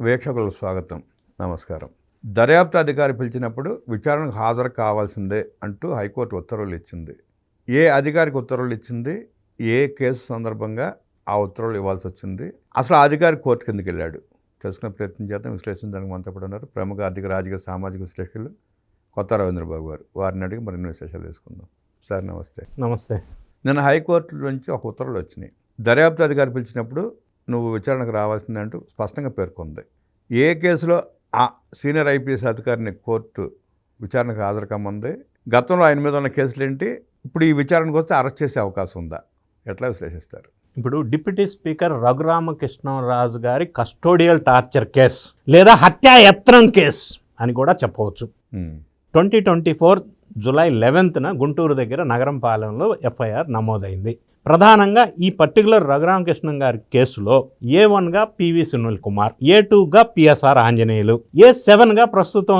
వీక్షకులకు స్వాగతం, నమస్కారం. దర్యాప్తు అధికారి పిలిచినప్పుడు విచారణకు హాజరు కావాల్సిందే అంటూ హైకోర్టు ఉత్తర్వులు ఇచ్చింది. ఏ అధికారికి ఉత్తర్వులు ఇచ్చింది, ఏ కేసు సందర్భంగా ఆ ఉత్తర్వులు ఇవ్వాల్సి వచ్చింది, అసలు ఆ అధికారి కోర్టు కిందకి వెళ్ళాడు తెలుసుకునే ప్రయత్నం చేద్దాం. విశ్లేషించడానికి మనతో పాటు ఉన్నారు ప్రముఖ ఆర్థిక, రాజకీయ, సామాజిక విశ్లేషకులు కొత్త రవీంద్రబాబు గారు. వారిని అడిగి మరిన్ని విశేషాలు తీసుకుందాం. సార్ నమస్తే. నమస్తే. నిన్న హైకోర్టు నుంచి ఒక ఉత్తర్వులు వచ్చినాయి. దర్యాప్తు అధికారి పిలిచినప్పుడు నువ్వు విచారణకు రావాల్సిందే అంటూ స్పష్టంగా పేర్కొంది. ఏ కేసులో ఆ సీనియర్ ఐపీఎస్ అధికారిని కోర్టు విచారణకు హాజరు కమ్మంది, గతంలో ఆయన మీద ఉన్న కేసులు ఏంటి, ఇప్పుడు ఈ విచారణకు వస్తే అరెస్ట్ చేసే అవకాశం ఉందా, ఎట్లా విశ్లేషిస్తారు? ఇప్పుడు డిప్యూటీ స్పీకర్ రఘురామకృష్ణరాజు గారి కస్టోడియల్ టార్చర్ కేస్ లేదా హత్యాయత్నం కేస్ అని కూడా చెప్పవచ్చు. 2024 జూలై 11న గుంటూరు దగ్గర నగరంపాలెంలో ఎఫ్ఐఆర్ నమోదైంది. ప్రధానంగా ఈ పర్టికులర్ రఘురామకృష్ణ గారి కేసులో A1గా పివి సునీల్ కుమార్, A2గా పిఎస్ఆర్ ఆంజనేయులు, A7గా ప్రస్తుతం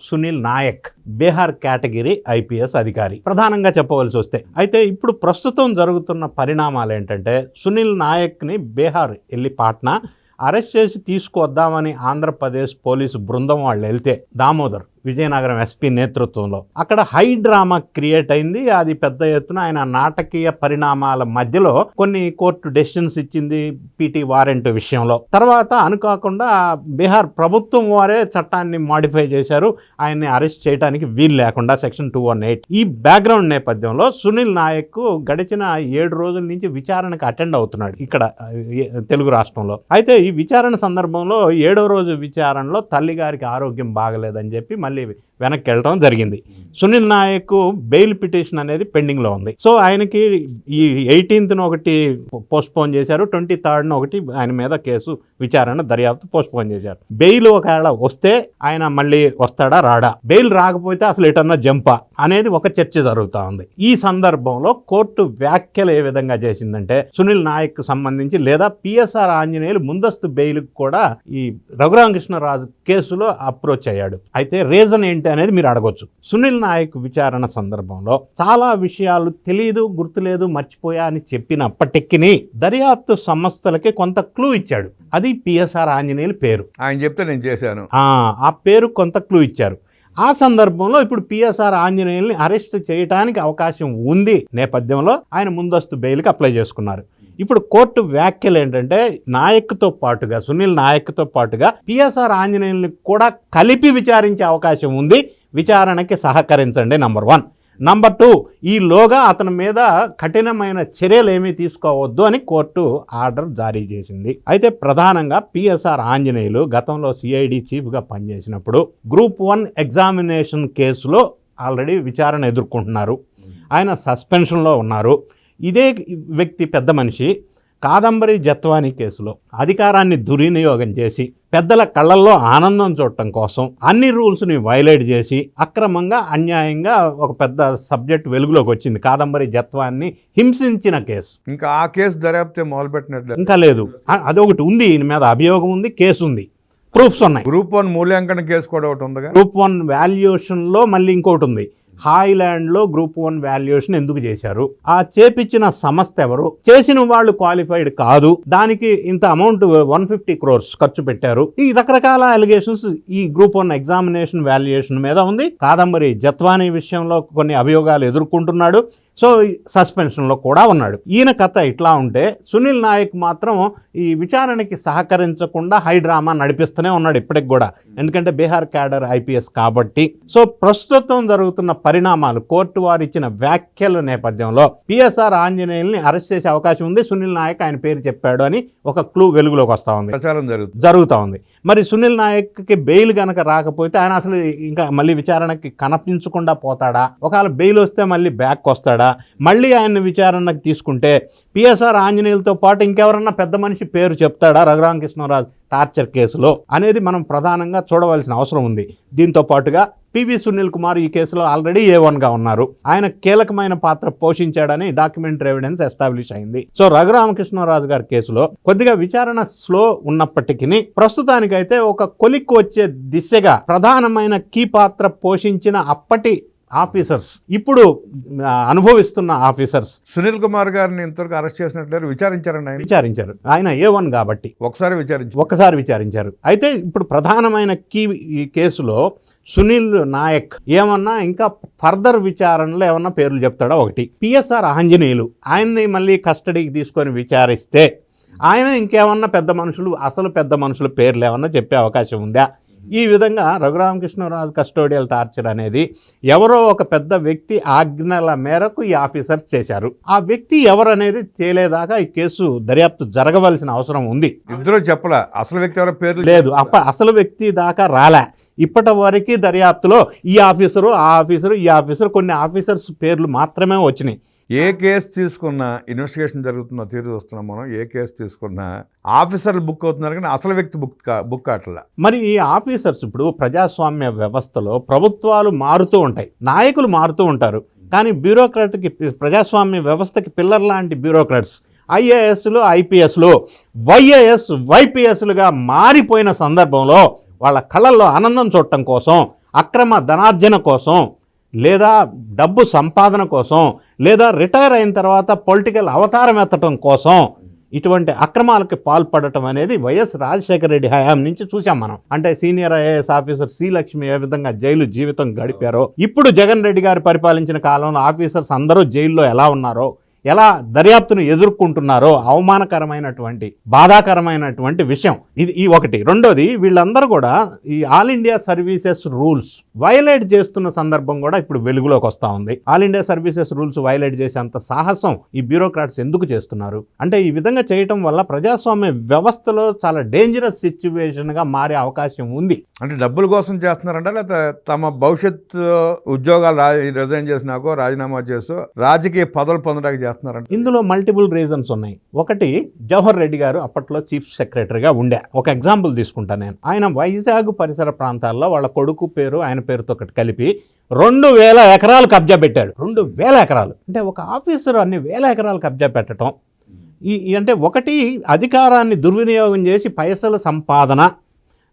సునీల్ నాయక్, బీహార్ కేటగిరీ ఐపీఎస్ అధికారి ప్రధానంగా చెప్పవలసి వస్తే. అయితే ఇప్పుడు ప్రస్తుతం జరుగుతున్న పరిణామాలు ఏంటంటే, సునీల్ నాయక్ని బీహార్ వెళ్ళి పాట్నా అరెస్ట్ చేసి తీసుకొద్దామని ఆంధ్రప్రదేశ్ పోలీసు బృందం వాళ్ళు వెళ్తే, దామోదర్ విజయనగరం ఎస్పీ నేతృత్వంలో అక్కడ హై డ్రామా క్రియేట్ అయింది. అది పెద్ద ఎత్తున ఆయన నాటకీయ పరిణామాల మధ్యలో కొన్ని కోర్టు డెసిషన్స్ ఇచ్చింది పీటీ వారెంట్ విషయంలో. తర్వాత అనుకోకుండా బీహార్ ప్రభుత్వం వారే చట్టాన్ని మాడిఫై చేశారు, ఆయన్ని అరెస్ట్ చేయడానికి వీలు లేకుండా, సెక్షన్ 218. ఈ బ్యాక్గ్రౌండ్ నేపథ్యంలో సునీల్ నాయక్ గడిచిన 7 రోజుల నుంచి విచారణకు అటెండ్ అవుతున్నాడు ఇక్కడ తెలుగు రాష్ట్రంలో. అయితే ఈ విచారణ సందర్భంలో 7వ రోజు విచారణలో తల్లిగారికి ఆరోగ్యం బాగలేదని చెప్పి మళ్ళీ వెనక్కి వెళ్ళడం జరిగింది. సునీల్ నాయక్ బెయిల్ పిటిషన్ అనేది పెండింగ్లో ఉంది. సో ఆయనకి ఈ 18న ఒకటి పోస్ట్పోన్ చేశారు, 23న ఒకటి ఆయన మీద కేసు విచారణ దర్యాప్తు పోస్ట్పోన్ చేశారు. బెయిల్ ఒకవేళ వస్తే ఆయన మళ్ళీ వస్తాడా రాడా, బెయిల్ రాకపోతే అసలు ఎటన్నా జంపా అనేది ఒక చర్చ జరుగుతూ ఉంది. ఈ సందర్భంలో కోర్టు వ్యాఖ్యలు ఏ విధంగా చేసిందంటే, సునీల్ నాయక్ సంబంధించి లేదా పిఎస్ఆర్ ఆంజనేయులు ముందస్తు బెయిల్ కూడా ఈ రఘురామకృష్ణరాజు కేసులో అప్రోచ్ అయ్యాడు. అయితే రీజన్ ఏంటి అనేది మీరు అడగొచ్చు. సునీల్ నాయక్ విచారణ సందర్భంలో చాలా విషయాలు తెలియదు, గుర్తులేదు, మర్చిపోయా అని చెప్పినప్పటికీ దర్యాప్తు సంస్థలకి కొంత క్లూ ఇచ్చాడు. అది పిఎస్ఆర్ ఆంజనేయులు పేరు. ఆయన చెప్తే నేను చేశాను, ఆ పేరు కొంత క్లూ ఇచ్చారు. ఆ సందర్భంలో ఇప్పుడు పిఎస్ఆర్ ఆంజనేయుల్ని అరెస్ట్ చేయడానికి అవకాశం ఉంది నేపథ్యంలో ఆయన ముందస్తు బెయిల్కి అప్లై చేసుకున్నారు. ఇప్పుడు కోర్టు వ్యాఖ్యలు ఏంటంటే, నాయక్తో పాటుగా సునీల్ నాయక్తో పాటుగా పిఎస్ఆర్ ఆంజనేయుల్ని కూడా కలిపి విచారించే అవకాశం ఉంది, విచారణకి సహకరించండి నంబర్ 1. నంబర్ 2, ఈలోగా అతని మీద కఠినమైన చర్యలు ఏమీ తీసుకోవద్దు అని కోర్టు ఆర్డర్ జారీ చేసింది. అయితే ప్రధానంగా పిఎస్ఆర్ ఆంజనేయులు గతంలో సిఐడి చీఫ్గా పనిచేసినప్పుడు గ్రూప్ 1 ఎగ్జామినేషన్ కేసులో ఆల్రెడీ విచారణ ఎదుర్కొంటున్నారు. ఆయన సస్పెన్షన్లో ఉన్నారు. ఇదే వ్యక్తి, పెద్ద మనిషి, కాదంబరి జత్వానీ కేసులో అధికారాన్ని దుర్వినియోగం చేసి పెద్దల కళ్ళల్లో ఆనందం చూడటం కోసం అన్ని రూల్స్ని వైలేట్ చేసి అక్రమంగా, అన్యాయంగా ఒక పెద్ద సబ్జెక్ట్ వెలుగులోకి వచ్చింది, కాదంబరి జత్వాన్ని హింసించిన కేసు. ఇంకా ఆ కేసు దర్యాప్తు మొదలుపెట్టినట్లు ఇంకా లేదు. అదొకటి ఉంది, ఈయన మీద అభియోగం ఉంది, కేసు ఉంది, ప్రూఫ్స్ ఉన్నాయి. గ్రూప్ 1 మూల్యాంకన కేసు కూడా ఒకటి ఉంది. గ్రూప్ 1 వాల్యుయేషన్లో మళ్ళీ ఇంకోటి ఉంది. హాయ్లాండ్లో గ్రూప్ 1 వాల్యుయేషన్ ఎందుకు చేశారు, ఆ చేపించిన సంస్థ ఎవరు, చేసిన వాళ్ళు క్వాలిఫైడ్ కాదు, దానికి ఇంత అమౌంట్ 150 crores ఖర్చు పెట్టారు. ఈ రకరకాల అలిగేషన్స్ ఈ గ్రూప్ 1 ఎగ్జామినేషన్ వాల్యుయేషన్ మీద ఉంది. కాదంబరి జత్వానీ విషయంలో కొన్ని అభియోగాలు ఎదుర్కొంటున్నాడు. సో సస్పెన్షన్లో కూడా ఉన్నాడు. ఈయన కథ ఇట్లా ఉంటే, సునీల్ నాయక్ మాత్రం ఈ విచారణకి సహకరించకుండా హై డ్రామా నడిపిస్తూనే ఉన్నాడు ఇప్పటికి కూడా, ఎందుకంటే బీహార్ క్యాడర్ ఐపీఎస్ కాబట్టి. సో ప్రస్తుతం జరుగుతున్న పరిణామాలు, కోర్టు వారు ఇచ్చిన వ్యాఖ్యల నేపథ్యంలో పిఎస్ఆర్ ఆంజనేయుల్ని అరెస్ట్ చేసే అవకాశం ఉంది. సునీల్ నాయక్ ఆయన పేరు చెప్పాడు అని ఒక క్లూ వెలుగులోకి వస్తూ ఉంది, ప్రచారం జరుగుతూ ఉంది. మరి సునీల్ నాయక్కి బెయిల్ కనుక రాకపోతే ఆయన అసలు ఇంకా మళ్ళీ విచారణకి కనిపించకుండా పోతాడా, ఒకవేళ బెయిల్ వస్తే మళ్ళీ బ్యాక్ వస్తాడా, మళ్ళీ ఆయన విచారణకు తీసుకుంటే పిఎస్ఆర్ ఆంజనేయులతో పాటు ఇంకెవరన్నా పెద్ద మనిషి పేరు చెప్తాడా రఘురామకృష్ణరాజు టార్చర్ కేసులో అనేది మనం ప్రధానంగా చూడవలసిన అవసరం ఉంది. దీంతో పాటుగా పివి సునీల్ కుమార్ ఈ కేసులో ఆల్రెడీ A1గా ఉన్నారు. ఆయన కీలకమైన పాత్ర పోషించాడని డాక్యుమెంటరీ ఎవిడెన్స్ ఎస్టాబ్లిష్ అయింది. సో రఘురామకృష్ణరాజు గారి కేసులో కొద్దిగా విచారణ స్లో ఉన్నప్పటికీ ప్రస్తుతానికైతే ఒక కొలిక్కి వచ్చే దిశగా ప్రధానమైన కీ పాత్ర పోషించిన అప్పటి ఆఫీసర్స్, ఇప్పుడు అనుభవిస్తున్న ఆఫీసర్స్ సునీల్ కుమార్ గారిని ఇంతవరకు అరెస్ట్ చేసినట్లేరు, విచారించారండి ఆయన? విచారించారు. ఆయన A1 కాబట్టి ఒకసారి విచారించారు. అయితే ఇప్పుడు ప్రధానమైన ఈ కేసులో సునీల్ నాయక్ ఏమన్నా ఇంకా ఫర్దర్ విచారణలో ఏమన్నా పేర్లు చెప్తాడో ఒకటి. PSR ఆంజనేయులు ఆయన్ని మళ్ళీ కస్టడీకి తీసుకొని విచారిస్తే ఆయన ఇంకేమన్నా అసలు పెద్ద మనుషుల పేర్లు ఏమన్నా చెప్పే అవకాశం ఉందా? ఈ విధంగా రఘురామకృష్ణరాజు కస్టోడియల్ టార్చర్ అనేది ఎవరో ఒక పెద్ద వ్యక్తి ఆజ్ఞల మేరకు ఈ ఆఫీసర్స్ చేశారు. ఆ వ్యక్తి ఎవరనేది తేలేదాకా ఈ కేసు దర్యాప్తు జరగవలసిన అవసరం ఉంది. ఇద్దరు చెప్పలా అసలు వ్యక్తి ఎవరో పేర్లు లేదు, అసలు వ్యక్తి దాకా రాలే. ఇప్పటి వరకు దర్యాప్తులో ఈ ఆఫీసరు, ఆ ఆఫీసరు, ఈ ఆఫీసరు, కొన్ని ఆఫీసర్స్ పేర్లు మాత్రమే వచ్చినాయి. ఏ కేసు తీసుకున్నా, ఇన్వెస్టిగేషన్ జరుగుతున్న తీరు చూస్తున్నాం మనం, ఏ కేసు తీసుకున్నా ఆఫీసర్లు బుక్ అవుతున్నారు కానీ అసలు వ్యక్తి బుక్ కావట్లా. మరి ఈ ఆఫీసర్స్ ఇప్పుడు ప్రజాస్వామ్య వ్యవస్థలో ప్రభుత్వాలు మారుతూ ఉంటాయి, నాయకులు మారుతూ ఉంటారు, కానీ బ్యూరోక్రాట్కి, ప్రజాస్వామ్య వ్యవస్థకి పిల్లర్ లాంటి బ్యూరోక్రాట్స్ IASలు, IPSలు, YAS, YPSలుగా మారిపోయిన సందర్భంలో వాళ్ళ కళ్ళల్లో ఆనందం చూడటం కోసం, అక్రమ ధనార్జన కోసం, లేదా డబ్బు సంపాదన కోసం, లేదా రిటైర్ అయిన తర్వాత పొలిటికల్ అవతారం ఎత్తడం కోసం ఇటువంటి అక్రమాలకి పాల్పడటం అనేది వైఎస్ రాజశేఖర రెడ్డి హయాం నుంచి చూసాం మనం. అంటే senior IAS officer C Lakshmi ఏ విధంగా జైలు జీవితం గడిపారో, ఇప్పుడు జగన్ రెడ్డి గారు పరిపాలించిన కాలంలో ఆఫీసర్స్ అందరూ జైల్లో ఎలా ఉన్నారో, ఎలా దర్యాప్తును ఎదుర్కొంటున్నారో, అవమానకరమైనటువంటి, బాధాకరమైనటువంటి విషయం ఇది. ఈ ఒకటి. రెండోది, వీళ్ళందరూ కూడా ఈ all India services rules violate చేస్తున్న సందర్భం కూడా ఇప్పుడు వెలుగులోకి వస్తూ ఉంది. All India services rules violate చేసేంత సాహసం ఈ బ్యూరోక్రాట్స్ ఎందుకు చేస్తున్నారు అంటే, ఈ విధంగా చేయటం వల్ల ప్రజాస్వామ్య వ్యవస్థలో చాలా డేంజరస్ సిచ్యువేషన్గా మారే అవకాశం ఉంది. అంటే డబ్బుల కోసం చేస్తున్నారంట, లేకపోతే తమ భవిష్యత్ ఉద్యోగాలు రిజైన్ చేసినాకో, రాజీనామా చేసో రాజకీయ పదవులు పొందడానికి చేస్తున్నారంట. ఇందులో మల్టిపుల్ రీజన్స్ ఉన్నాయి. ఒకటి, జవహర్ రెడ్డి గారు అప్పట్లో చీఫ్ సెక్రటరీగా ఉండే. ఒక ఎగ్జాంపుల్ తీసుకుంటా నేను. ఆయన వైజాగ్ పరిసర ప్రాంతాల్లో వాళ్ళ కొడుకు పేరు ఆయన పేరుతో ఒకటి కలిపి 2000 ఎకరాలు కబ్జా పెట్టాడు. 2000 ఎకరాలు అంటే ఒక ఆఫీసర్ అన్ని వేల ఎకరాలు కబ్జా పెట్టడం అంటే, ఒకటి అధికారాన్ని దుర్వినియోగం చేసి పైసల సంపాదన.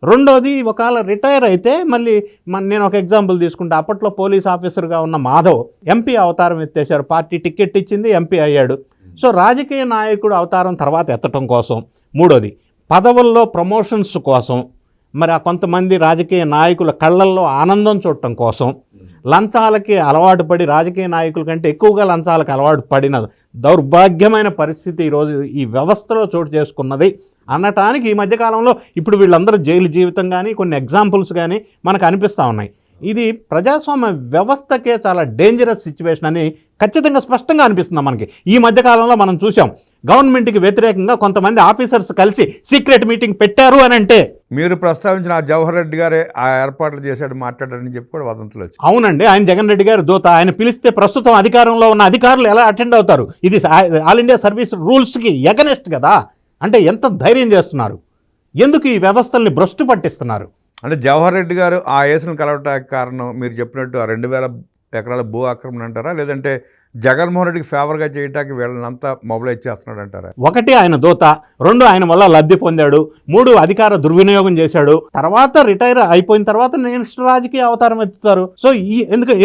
రెండోది, ఒకవేళ రిటైర్ అయితే మళ్ళీ నేను ఒక ఎగ్జాంపుల్ తీసుకుంటే, అప్పట్లో పోలీస్ ఆఫీసర్గా ఉన్న మాధవ్ MP అవతారం ఎత్తేశారు. పార్టీ టికెట్ ఇచ్చింది, MP అయ్యాడు. సో రాజకీయ నాయకుడు అవతారం తర్వాత ఎత్తడం కోసం. మూడోది, పదవుల్లో ప్రమోషన్స్ కోసం, మరి ఆ కొంతమంది రాజకీయ నాయకుల కళ్ళల్లో ఆనందం చూడటం కోసం, లంచాలకి అలవాటు పడి, రాజకీయ నాయకుల కంటే ఎక్కువగా లంచాలకు అలవాటు పడిన దౌర్భాగ్యమైన పరిస్థితి ఈరోజు ఈ వ్యవస్థలో చోటు చేసుకున్నది అనటానికి ఈ మధ్యకాలంలో ఇప్పుడు వీళ్ళందరూ జైలు జీవితం కానీ, కొన్ని ఎగ్జాంపుల్స్ కానీ మనకు అనిపిస్తూ ఉన్నాయి. ఇది ప్రజాస్వామ్య వ్యవస్థకే చాలా డేంజరస్ సిచ్యువేషన్ అని ఖచ్చితంగా స్పష్టంగా అనిపిస్తుంది మనకి. ఈ మధ్యకాలంలో మనం చూసాం, గవర్నమెంట్కి వ్యతిరేకంగా కొంతమంది ఆఫీసర్స్ కలిసి సీక్రెట్ మీటింగ్ పెట్టారు అని అంటే. మీరు ప్రస్తావించిన ఆ జవహర్ రెడ్డి గారే ఆ ఏర్పాట్లు చేశాడు, మాట్లాడారని చెప్పి కూడా వదంతులు వచ్చాయి. అవునండి, ఆయన జగన్ రెడ్డి గారు దూత. ఆయన పిలిస్తే ప్రస్తుతం అధికారంలో ఉన్న అధికారులు ఎలా అటెండ్ అవుతారు? ఇది ఆల్ ఇండియా సర్వీస్ రూల్స్కి ఎగనెస్ట్ కదా. అంటే ఎంత ధైర్యం చేస్తున్నారు? ఎందుకు ఈ వ్యవస్థల్ని భ్రష్టు పట్టిస్తున్నారు? అంటే జవహర్ రెడ్డి గారు ఆ ఏసును కలవటానికి కారణం మీరు చెప్పినట్టు ఆ 2000 ఎకరాల భూ ఆక్రమణ అంటారా, లేదంటే జగన్మోహన్ రెడ్డికి ఫేవర్గా చేయడానికి వీళ్ళనంతా మొబిలైజ్ చేస్తున్నాడు అంటారా? ఒకటి, ఆయన దోత. రెండు, ఆయన వల్ల లబ్ధి పొందాడు. మూడు, అధికార దుర్వినియోగం చేశాడు. తర్వాత రిటైర్ అయిపోయిన తర్వాత నెక్స్ట్ రాజకీయ అవతారం ఎత్తుతారు. సో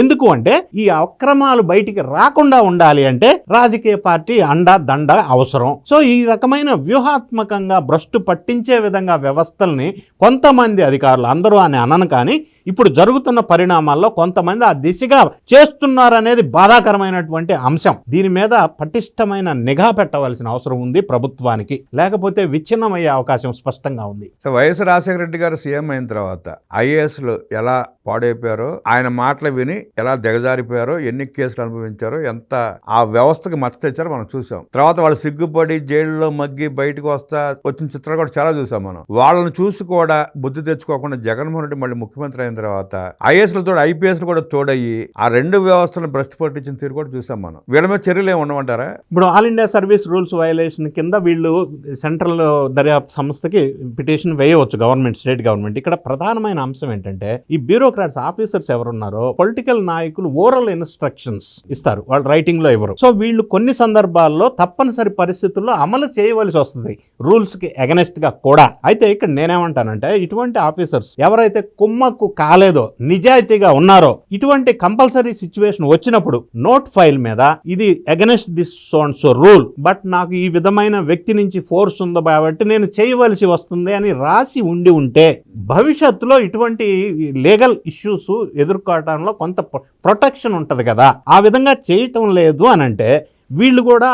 ఎందుకు అంటే, ఈ అక్రమాలు బయటికి రాకుండా ఉండాలి అంటే రాజకీయ పార్టీ అండ దండ అవసరం. సో ఈ రకమైన వ్యూహాత్మకంగా భ్రష్టు పట్టించే విధంగా వ్యవస్థల్ని కొంతమంది అధికారులు, అందరూ అని అనను కానీ, ఇప్పుడు జరుగుతున్న పరిణామాల్లో కొంతమంది ఆ దిశగా చేస్తున్నారనేది బాధాకరమైనటువంటి అంశం. దీని మీద పటిష్టమైన నిఘా పెట్టవలసిన అవసరం ఉంది ప్రభుత్వానికి, లేకపోతే విచ్ఛిన్నమయ్యే అవకాశం స్పష్టంగా ఉంది. సో వైఎస్ రాజశేఖర రెడ్డి గారు సీఎం అయిన తర్వాత IASలు ఎలా పాడైపోయారో, ఆయన మాటలు విని ఎలా దిగజారిపోయారో, ఎన్ని కేసులు అనుభవించారో, ఎంత ఆ వ్యవస్థకి మచ్చ తెచ్చారో మనం చూసాం. తర్వాత వాళ్ళు సిగ్గుపడి జైల్లో మగ్గి బయటకు వచ్చిన చిత్రాలు కూడా చాలా చూసాం మనం. వాళ్ళని చూసి కూడా బుద్ధి తెచ్చుకోకుండా జగన్మోహన్ రెడ్డి మళ్ళీ ముఖ్యమంత్రి అయిన తర్వాత IASలతో IPSలు కూడా తోడయ్యి ఆ రెండు వ్యవస్థలను భ్రష్టు పట్టించిన తీరు కూడా చూసాం మనం. వీళ్ళ మీద చర్యలు ఏమి ఉండమంటారా? ఇప్పుడు all India service rules violation కింద వీళ్ళు సెంట్రల్ దర్యాప్తు సంస్థకి పిటిషన్ వేయవచ్చు, గవర్నమెంట్, స్టేట్ గవర్నమెంట్. ఇక్కడ ప్రధానమైన అంశం ఏంటంటే, ఈ బ్యూరోక్రాట్స్ ఆఫీసర్స్ ఎవరున్నారో పొలిటికల్ నాయకులు ఓరల్ ఇన్స్ట్రక్షన్స్ ఇస్తారు, వాళ్ళు రైటింగ్ లో ఇవ్వరు. సో వీళ్ళు కొన్ని సందర్భాల్లో తప్పనిసరి పరిస్థితుల్లో అమలు చేయవలసి వస్తుంది, రూల్స్ కి అగెనెస్ట్ గా కూడా. అయితే ఇక్కడ నేనేమంటానంటే, ఇటువంటి ఆఫీసర్స్ ఎవరైతే కుమ్మక్కు కాలేదో నిజాయితీగా ఉన్నారో, ఇటువంటి కంపల్సరీ సిచ్యువేషన్ వచ్చినప్పుడు నోట్ ఫైల్ మీద ఇది against this so and so rule, but నాకు ఈ విధమైన వ్యక్తి నుంచి ఫోర్స్ ఉంది కాబట్టి నేను చేయవలసి వస్తుంది అని రాసి ఉంటే భవిష్యత్తులో ఇటువంటి లీగల్ ఇష్యూస్ ఎదుర్కోవడంలో కొంత ప్రొటెక్షన్ ఉంటుంది కదా. ఆ విధంగా చేయటం లేదు అని అంటే వీళ్ళు కూడా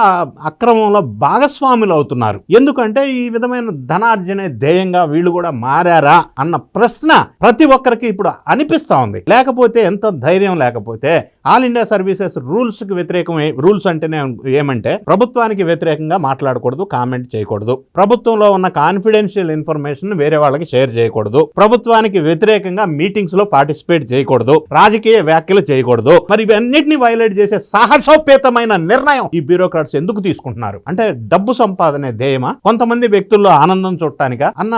అక్రమంలో భాగస్వాములు అవుతున్నారు. ఎందుకంటే ఈ విధమైన ధనార్జనే ధ్యేయంగా వీళ్ళు కూడా మారారా అన్న ప్రశ్న ప్రతి ఒక్కరికి ఇప్పుడు అనిపిస్తూ ఉంది. లేకపోతే ఎంత ధైర్యం లేకపోతే ఆల్ ఇండియా సర్వీసెస్ రూల్స్కి వ్యతిరేకం. రూల్స్ అంటేనే ఏమంటే ప్రభుత్వానికి వ్యతిరేకంగా మాట్లాడకూడదు, కామెంట్ చేయకూడదు, ప్రభుత్వంలో ఉన్న కాన్ఫిడెన్షియల్ ఇన్ఫర్మేషన్ వేరే వాళ్ళకి షేర్ చేయకూడదు, ప్రభుత్వానికి వ్యతిరేకంగా మీటింగ్స్ లో పార్టిసిపేట్ చేయకూడదు, రాజకీయ వ్యాఖ్యలు చేయకూడదు. మరి ఇవన్నిటిని వైలేట్ చేసే సాహసోపేతమైన నిర్ణయం ఈ బ్యూరోక్రాట్స్ ఎందుకు తీసుకుంటున్నారు? అంటే డబ్బు సంపాదనే ధ్యేయమా, కొంతమంది వ్యక్తుల్లో ఆనందం చూడటానికా అన్న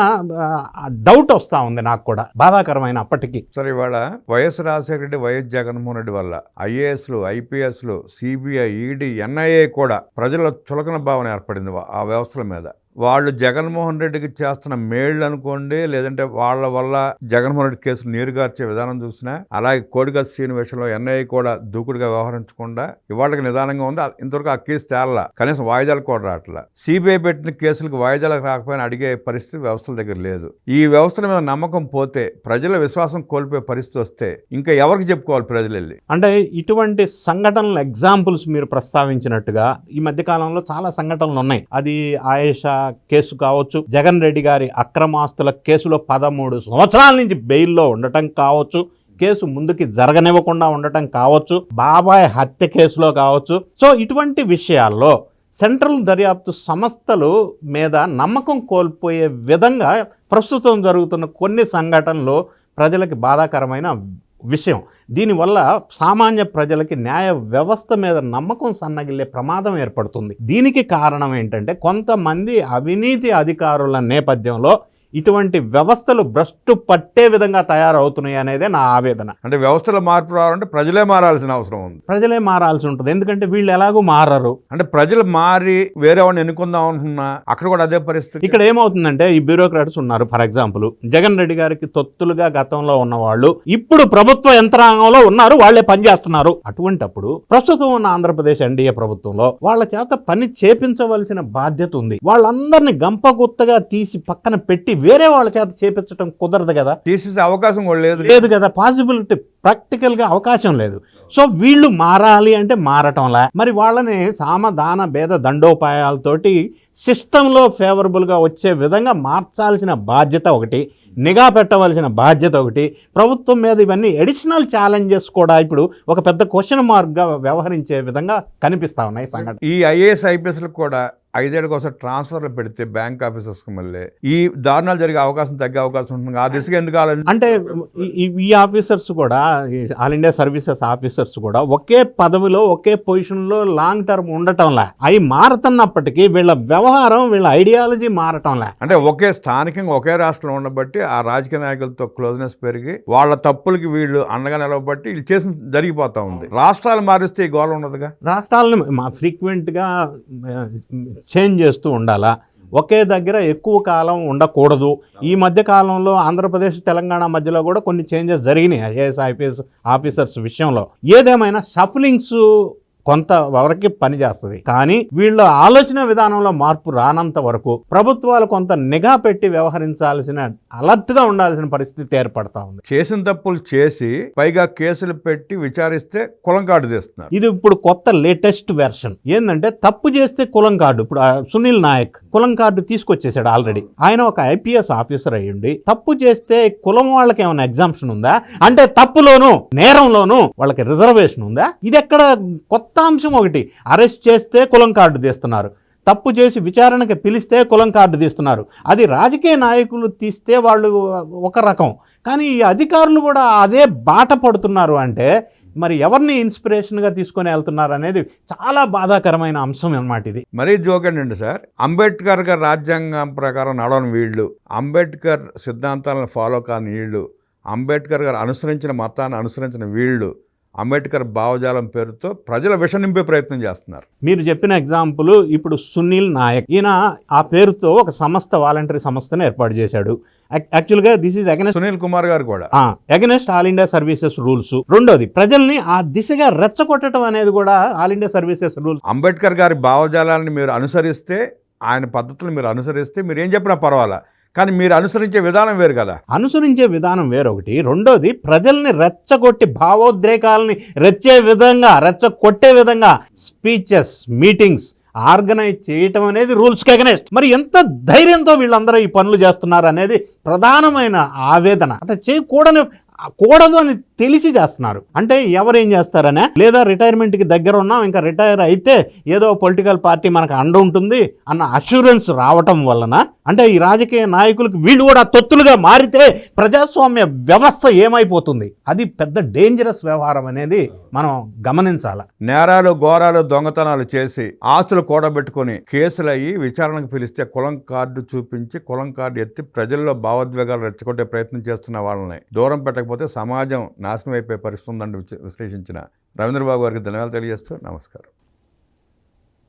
డౌట్ వస్తా ఉంది నాకు కూడా, బాధాకరమైన అప్పటికి. సరే, ఇవాళ వైఎస్ రాజశేఖర రెడ్డి, వైఎస్ జగన్మోహన్ రెడ్డి వల్ల ఐఏఎస్లు, ఐపీఎస్లు, సిబిఐ, ఈడీ, ఎన్ఐఏ కూడా ప్రజల చులకన భావన ఏర్పడింది ఆ వ్యవస్థల మీద. వాళ్ళు జగన్మోహన్ రెడ్డికి చేస్తున్న మేళ్ళు అనుకోండి, లేదంటే వాళ్ళ వల్ల జగన్మోహన్ రెడ్డి కేసులు నీరుగార్చే విధానం చూసినా, అలాగే కోడిగత్ సీన్ విషయంలో ఎన్ఐఏ కూడా దూకుడుగా వ్యవహరించకుండా ఇవాళకి నిదానంగా ఉంది. ఇంతవరకు ఆ కేసు తేలా, కనీసం వాయిదాలు కూడా రావట్లా. సిబిఐ పెట్టిన కేసులకు వాయిదాలకు రాకపోయినా అడిగే పరిస్థితి వ్యవస్థల దగ్గర లేదు. ఈ వ్యవస్థల మీద నమ్మకం పోతే, ప్రజల విశ్వాసం కోల్పోయే పరిస్థితి వస్తే ఇంకా ఎవరికి చెప్పుకోవాలి ప్రజలు వెళ్ళి? అంటే ఇటువంటి సంఘటనల ఎగ్జాంపుల్స్ మీరు ప్రస్తావించినట్టుగా ఈ మధ్యకాలంలో చాలా సంఘటనలు ఉన్నాయి. అది ఆయేషా కేసు కావచ్చు, జగన్ రెడ్డి గారి అక్రమాస్తుల కేసులో 13 సంవత్సరాల నుంచి బెయిల్లో ఉండటం కావచ్చు, కేసు ముందుకి జరగనివ్వకుండా ఉండటం కావచ్చు, బాబాయ్ హత్య కేసులో కావచ్చు. సో ఇటువంటి విషయాల్లో సెంట్రల్ దర్యాప్తు సంస్థలు మీద నమ్మకం కోల్పోయే విధంగా ప్రస్తుతం జరుగుతున్న కొన్ని సంఘటనలు ప్రజలకి బాధాకరమైన విషయం. దీనివల్ల సామాన్య ప్రజలకి న్యాయ వ్యవస్థ మీద నమ్మకం సన్నగిల్లే ప్రమాదం ఏర్పడుతుంది. దీనికి కారణం ఏంటంటే కొంతమంది అవినీతి అధికారుల నేపథ్యంలో ఇటువంటి వ్యవస్థలు భ్రష్టు పట్టే విధంగా తయారవుతున్నాయి అనేదే నా ఆవేదన. అంటే వ్యవస్థలో మార్పు రావాలంటే ప్రజలే మారాల్సిన అవసరం ఉంది. ప్రజలే మారాల్సి ఉంటుంది, ఎందుకంటే వీళ్ళు ఎలాగూ మారరు. అంటే ప్రజలు మారి వేరే వాడిని ఎన్నుకుందాం అనుకున్నా అక్కడ కూడా అదే పరిస్థితి. ఇక్కడ ఏమవుతుందంటే ఈ బ్యూరోక్రాట్స్ ఉన్నారు. ఫర్ ఎగ్జాంపుల్ జగన్ రెడ్డి గారికి తొత్తులుగా గతంలో ఉన్న వాళ్ళు ఇప్పుడు ప్రభుత్వ యంత్రాంగంలో ఉన్నారు, వాళ్లే పనిచేస్తున్నారు. అటువంటప్పుడు ప్రస్తుతం ఉన్న ఆంధ్రప్రదేశ్ ఎన్డీఏ ప్రభుత్వంలో వాళ్ళ చేత పని చేపించవలసిన బాధ్యత ఉంది. వాళ్ళందరినీ గంపగుత్తగా తీసి పక్కన పెట్టి వేరే వాళ్ళ చేత చేపించడం కుదరదు కదా, తీసేసే అవకాశం కూడా లేదు కదా, పాసిబిలిటీ ప్రాక్టికల్గా అవకాశం లేదు. సో వీళ్ళు మారాలి అంటే మారటంలా, మరి వాళ్ళని సామదాన భేద దండోపాయాలతోటి సిస్టంలో ఫేవరబుల్గా వచ్చే విధంగా మార్చాల్సిన బాధ్యత ఒకటి, నిఘా పెట్టవలసిన బాధ్యత ఒకటి, ప్రభుత్వం మీద ఇవన్నీ అడిషనల్ ఛాలెంజెస్ కూడా ఇప్పుడు ఒక పెద్ద క్వశ్చన్ మార్క్గా వ్యవహరించే విధంగా కనిపిస్తా ఉన్నాయి సంఘటన. ఈ ఐఏఎస్ ఐపీఎస్లకు కూడా 5 ఏళ్ళకి ఒకసారి ట్రాన్స్ఫర్లు పెడితే బ్యాంక్ ఆఫీసర్స్కి మళ్ళీ ఈ దారుణాలు జరిగే అవకాశం తగ్గే అవకాశం ఉంటుంది. ఆ దిశగా ఎందుకు అంటే ఈ ఆఫీసర్స్ కూడా, ఆల్ ఇండియా సర్వీసెస్ ఆఫీసర్స్ కూడా ఒకే పదవిలో ఒకే పొజిషన్లో లాంగ్ టర్మ్ ఉండటంలా, అవి మారుతున్నప్పటికీ వీళ్ళ వ్యవహారం, వీళ్ళ ఐడియాలజీ మారటంలా. అంటే ఒకే స్థానికంగా ఒకే రాష్ట్రంలో ఉండబట్టి ఆ రాజకీయ నాయకులతో క్లోజ్నెస్ పెరిగి వాళ్ళ తప్పులకి వీళ్ళు అండగా నిలవబట్టి వీళ్ళు చేసిన జరిగిపోతా ఉంది. రాష్ట్రాలు మారిస్తే ఈ గోళ ఉండదుగా. రాష్ట్రాలను ఫ్రీక్వెంట్గా చేంజ్ చేస్తూ ఉండాలా, ఒకే దగ్గర ఎక్కువ కాలం ఉండకూడదు. ఈ మధ్య కాలంలో ఆంధ్రప్రదేశ్ తెలంగాణ మధ్యలో కూడా కొన్ని చేంజెస్ జరిగినాయి ఐఏఎస్ ఐపీఎస్ ఆఫీసర్స్ విషయంలో. ఏదేమైనా షఫలింగ్స్ కొంతవరకు పనిచేస్తుంది, కానీ వీళ్ళ ఆలోచన విధానంలో మార్పు రానంత వరకు ప్రభుత్వాలు కొంత నిఘా పెట్టి వ్యవహరించాల్సిన, అలర్ట్గా ఉండాల్సిన పరిస్థితి ఏర్పడతా ఉంది. చేసిన తప్పులు చేసి పైగా కేసులు పెట్టి విచారిస్తే కులం కార్డు తీస్తున్నారు. ఇది ఇప్పుడు కొత్త లేటెస్ట్ వెర్షన్ ఏంటంటే, తప్పు చేస్తే కులం కార్డు. ఇప్పుడు సునీల్ నాయక్ కులం కార్డు తీసుకొచ్చేసాడు ఆల్రెడీ. ఆయన ఒక ఐపీఎస్ ఆఫీసర్ అయ్యుండి తప్పు చేస్తే కులం వాళ్ళకి ఏమైనా ఎగ్జామ్షన్ ఉందా? అంటే తప్పులోను నేరంలోను వాళ్ళకి రిజర్వేషన్ ఉందా? ఇది ఎక్కడ కొత్త అంశం? ఒకటి, అరెస్ట్ చేస్తే కులం కార్డు తీస్తున్నారు, తప్పు చేసి విచారణకి పిలిస్తే కులం కార్డు తీస్తున్నారు. అది రాజకీయ నాయకులు తీస్తే వాళ్ళు ఒక రకం, కానీ ఈ అధికారులు కూడా అదే బాట పడుతున్నారు. అంటే మరి ఎవరిని ఇన్స్పిరేషన్గా తీసుకొని వెళ్తున్నారు అనేది చాలా బాధాకరమైన అంశం అన్నమాట. ఇది మరీ జోకండి సార్. అంబేద్కర్ గారి రాజ్యాంగం ప్రకారం నడవని వీళ్ళు, అంబేద్కర్ సిద్ధాంతాలను ఫాలో కాని వీళ్ళు, అంబేద్కర్ గారు అనుసరించిన మతాన్ని అనుసరించిన వీళ్ళు అంబేద్కర్ భావజాలం పేరుతో ప్రజల విష నింపే ప్రయత్నం చేస్తున్నారు. మీరు చెప్పిన ఎగ్జాంపుల్ ఇప్పుడు సునీల్ నాయక్, ఈయన ఆ పేరుతో ఒక సంస్థ, వాలంటరీ సంస్థను ఏర్పాటు చేశాడు. యాక్చువల్గా this is against Sunil Kumar గారు కూడా against all India services rules. రెండోది, ప్రజల్ని ఆ దిశగా రెచ్చగొట్టడం అనేది కూడా all India services rules. Ambedkar గారి భావజాలాన్ని మీరు అనుసరిస్తే, ఆయన పద్ధతులు మీరు అనుసరిస్తే, మీరు ఏం చెప్పినా పర్వాలా, కానీ మీరు అనుసరించే విధానం వేరు కదా. అనుసరించే విధానం వేరొకటి. రెండోది, ప్రజల్ని రెచ్చగొట్టి భావోద్రేకాలని రెచ్చగొట్టే విధంగా స్పీచెస్, మీటింగ్స్ ఆర్గనైజ్ చేయటం అనేది రూల్స్కి అగెనెస్ట్. మరి ఎంత ధైర్యంతో వీళ్ళందరూ ఈ పనులు చేస్తున్నారు అనేది ప్రధానమైన ఆవేదన. అట్లా కూడదు అని తెలిసి చేస్తున్నారు. అంటే ఎవరేం చేస్తారనే, లేదా రిటైర్మెంట్కి దగ్గర ఉన్నాం, ఇంకా రిటైర్ అయితే ఏదో పొలిటికల్ పార్టీ మనకు అండ ఉంటుంది అన్న అష్యూరెన్స్ రావటం వలన, అంటే ఈ రాజకీయ నాయకులకు వీళ్ళు కూడా తొత్తులుగా మారితే ప్రజాస్వామ్య వ్యవస్థ ఏమైపోతుంది, అది పెద్ద డేంజరస్ వ్యవహారం అనేది మనం గమనించాలి. నేరాలు, ఘోరాలు, దొంగతనాలు చేసి ఆస్తులు కూడబెట్టుకొని కేసులు అయ్యి విచారణకు పిలిస్తే కులం కార్డు చూపించి, కులం కార్డు ఎత్తి ప్రజల్లో భావోద్వేగాలు రెచ్చగొట్టే ప్రయత్నం చేస్తున్న వాళ్ళని దూరం పెట్టకపోతే సమాజం నాశనం అయిపోయే పరిస్థితి ఉందని విశ్లేషించిన రవీంద్రబాబు గారికి ధన్యవాదాలు తెలియజేస్తూ నమస్కారం.